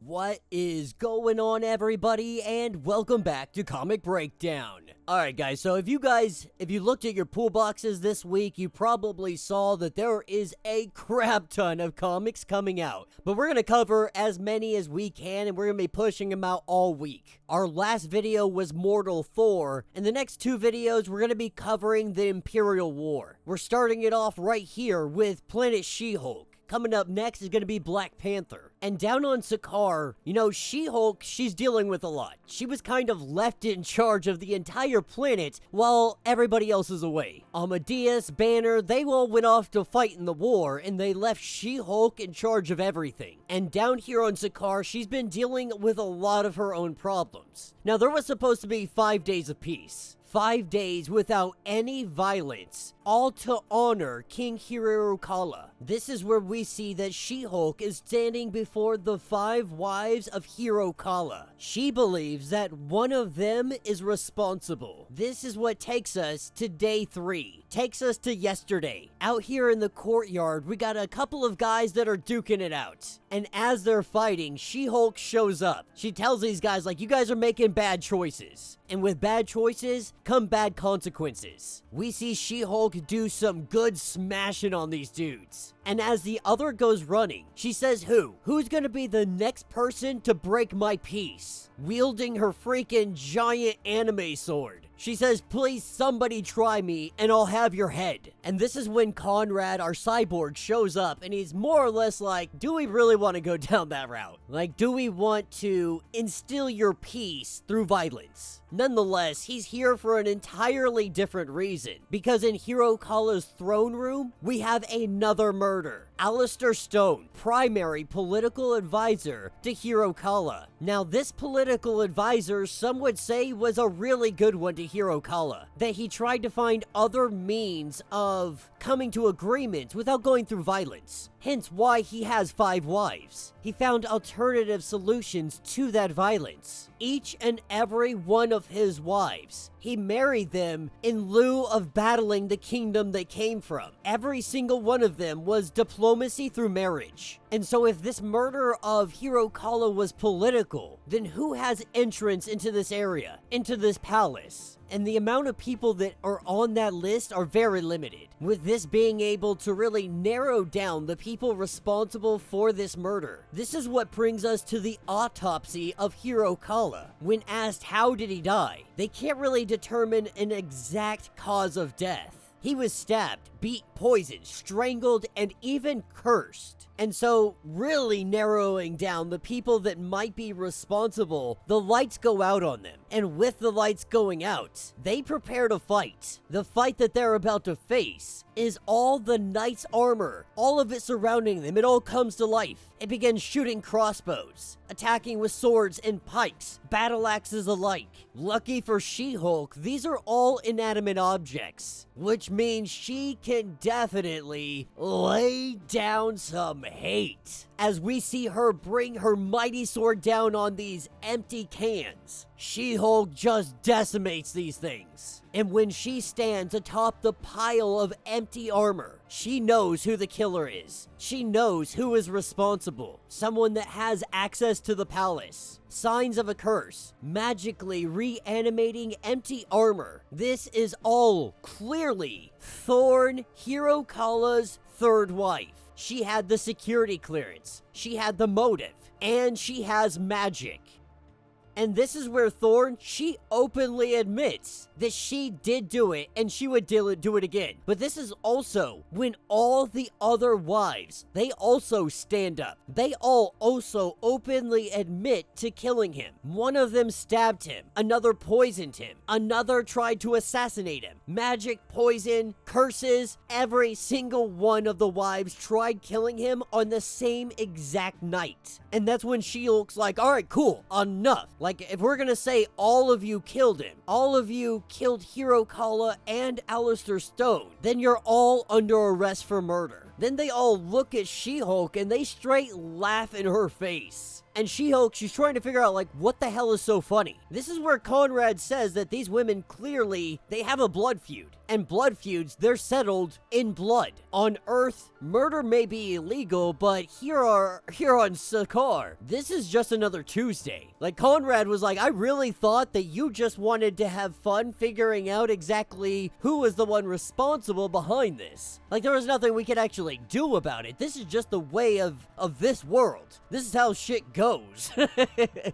What is going on, everybody, and welcome back to Comic Breakdown. Alright guys, so if you looked at your pool boxes this week, you probably saw that there is a crap ton of comics coming out. But we're going to cover as many as we can, and we're going to be pushing them out all week. Our last video was Mortal 4, and the next two videos we're going to be covering the Imperial War. We're starting it off right here with Planet She-Hulk. Coming up next is going to be Black Panther. And down on Sakaar, She-Hulk, she's dealing with a lot. She was kind of left in charge of the entire planet while everybody else is away. Amadeus, Banner, they all went off to fight in the war, and they left She-Hulk in charge of everything. And down here on Sakaar, she's been dealing with a lot of her own problems. Now, there was supposed to be 5 days of peace. 5 days without any violence, all to honor King Hirokala. This is where we see that She-Hulk is standing before the 5 wives of Hirokala. She believes that one of them is responsible. This is what takes us to day 3. Takes us to yesterday. Out here in the courtyard, we got a couple of guys that are duking it out. And as they're fighting, She-Hulk shows up. She tells these guys, like, you guys are making bad choices. And with bad choices, come bad consequences. We see She-Hulk do some good smashing on these dudes. And as the other goes running, she says who's gonna be the next person to break my peace? Wielding her freaking giant anime sword. She says, please somebody try me and I'll have your head. And this is when Conrad, our cyborg, shows up and he's more or less like, do we really want to go down that route? Like, do we want to instill your peace through violence? Nonetheless, he's here for an entirely different reason. Because in Hirokala's throne room, we have another murder. Alistair Stone, primary political advisor to Hirokala. Now, this political advisor, some would say, was a really good one to Hirokala. That he tried to find other means of coming to agreements without going through violence. Hence why he has 5 wives. He found alternative solutions to that violence. Each and every one of his wives, he married them in lieu of battling the kingdom they came from. Every single one of them was diplomacy through marriage. And so if this murder of Hirokala was political, then who has entrance into this area, into this palace? And the amount of people that are on that list are very limited, with this being able to really narrow down the people responsible for this murder. This is what brings us to the autopsy of Hirokala. When asked how did he die, they can't really determine an exact cause of death. He was stabbed, beat, poisoned, strangled, and even cursed. And so, really narrowing down the people that might be responsible, the lights go out on them. And with the lights going out, they prepare to fight. The fight that they're about to face is all the knight's armor, all of it surrounding them. It all comes to life. It begins shooting crossbows, attacking with swords and pikes, battle axes alike. Lucky for She-Hulk, these are all inanimate objects, which means she can definitely lay down some hate. As we see her bring her mighty sword down on these empty cans, She-Hulk just decimates these things. And when she stands atop the pile of empty armor, she knows who the killer is. She knows who is responsible. Someone that has access to the palace. Signs of a curse. Magically reanimating empty armor. This is all clearly Thorn, Hirokala's third wife. She had the security clearance. She had the motive. And she has magic. And this is where Thorn, she openly admits that she did do it and she would do it again. But this is also when all the other wives, they also stand up. They all also openly admit to killing him. One of them stabbed him. Another poisoned him. Another tried to assassinate him. Magic, poison, curses, every single one of the wives tried killing him on the same exact night. And that's when She-Hulk's like, all right, cool, enough. Like, if we're gonna say all of you killed him, all of you killed Hirokala and Alistair Stone, then you're all under arrest for murder. Then they all look at She-Hulk and they straight laugh in her face. And She-Hulk, she's trying to figure out, like, what the hell is so funny? This is where Conrad says that these women clearly, they have a blood feud. And blood feuds, they're settled in blood. On Earth, murder may be illegal, but here on Sakaar, this is just another Tuesday. Like, Conrad was like, I really thought that you just wanted to have fun figuring out exactly who was the one responsible behind this. Like, there was nothing we could actually do about it. This is just the way of this world. This is how shit goes.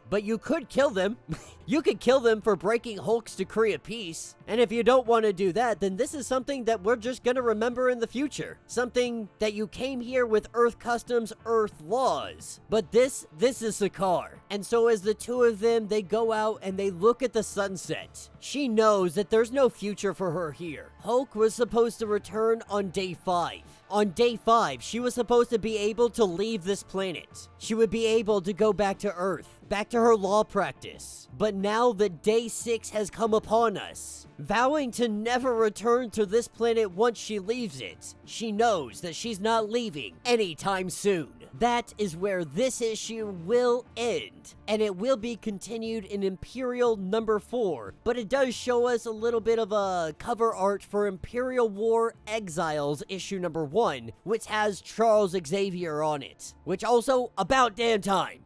But you could kill them. You could kill them for breaking Hulk's decree of peace. And if you don't want to do that, then this is something that we're just gonna remember in the future. Something that you came here with Earth customs, Earth laws. But this is Sakaar. And so as the two of them, they go out and they look at the sunset. She knows that there's no future for her here. Hulk was supposed to return on day 5. On day 5, she was supposed to be able to leave this planet. She would be able to go back to Earth, back to her law practice. But now that day 6 has come upon us, vowing to never return to this planet once she leaves it, she knows that she's not leaving anytime soon. That is where this issue will end, and it will be continued in Imperial number 4, but it does show us a little bit of a cover art for Imperial War Exiles issue number 1, which has Charles Xavier on it, which also, about damn time.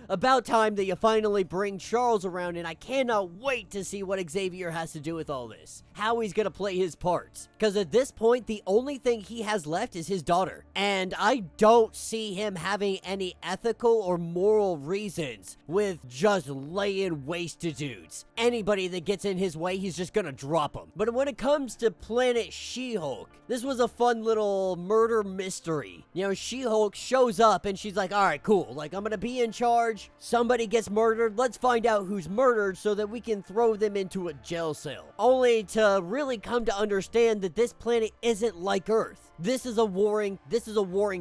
About time that you finally bring Charles around, and I cannot wait to see what Xavier has to do with all this. How he's gonna play his parts. Because at this point, the only thing he has left is his daughter. And I don't see him having any ethical or moral reasons with just laying waste to dudes. Anybody that gets in his way, he's just gonna drop them. But when it comes to Planet She-Hulk, this was a fun little murder mystery. You know, She-Hulk shows up and she's like, alright, cool. Like, I'm gonna be in charge. Somebody gets murdered. Let's find out who's murdered so that we can throw them into a jail cell. Only to really come to understand that this planet isn't like Earth. This is a warring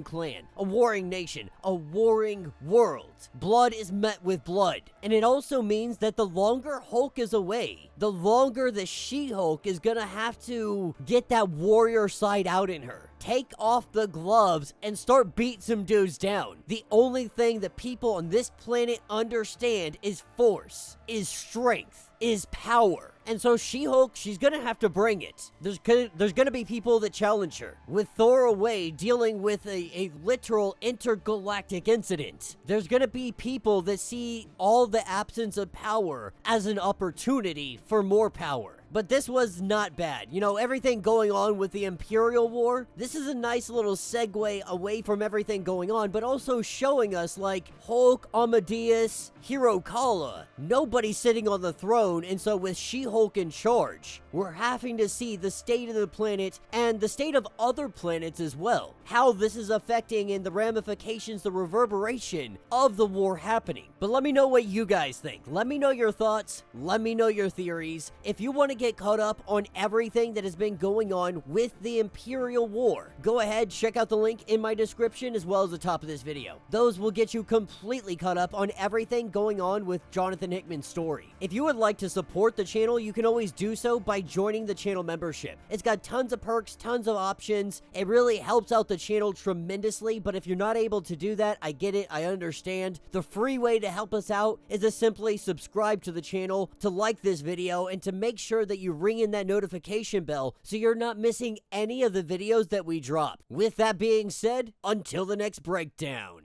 clan, a warring nation, a warring world. Blood is met with blood. And it also means that the longer Hulk is away, the longer the She-Hulk is gonna have to get that warrior side out in her. Take off the gloves and start beating some dudes down. The only thing that people on this planet understand is force, is strength, is power. And so She-Hulk, she's gonna have to bring it. There's gonna be people that challenge her. With Thor away dealing with a literal intergalactic incident, there's gonna be people that see all the absence of power as an opportunity for more power. But this was not bad. You know, everything going on with the Imperial War, this is a nice little segue away from everything going on, but also showing us, like, Hulk, Amadeus, Hero Kala. Nobody's sitting on the throne, and so with She-Hulk in charge, we're having to see the state of the planet and the state of other planets as well. How this is affecting and the ramifications, the reverberation of the war happening. But let me know what you guys think. Let me know your thoughts. Let me know your theories. If you want to get caught up on everything that has been going on with the Imperial War, go ahead, check out the link in my description as well as the top of this video. Those will get you completely caught up on everything going on with Jonathan Hickman's story. If you would like to support the channel, you can always do so by joining the channel membership. It's got tons of perks, tons of options. It really helps out the channel tremendously, but if you're not able to do that, I get it, I understand. The free way to help us out is to simply subscribe to the channel, to like this video, and to make sure that you ring in that notification bell so you're not missing any of the videos that we drop. With that being said, until the next breakdown.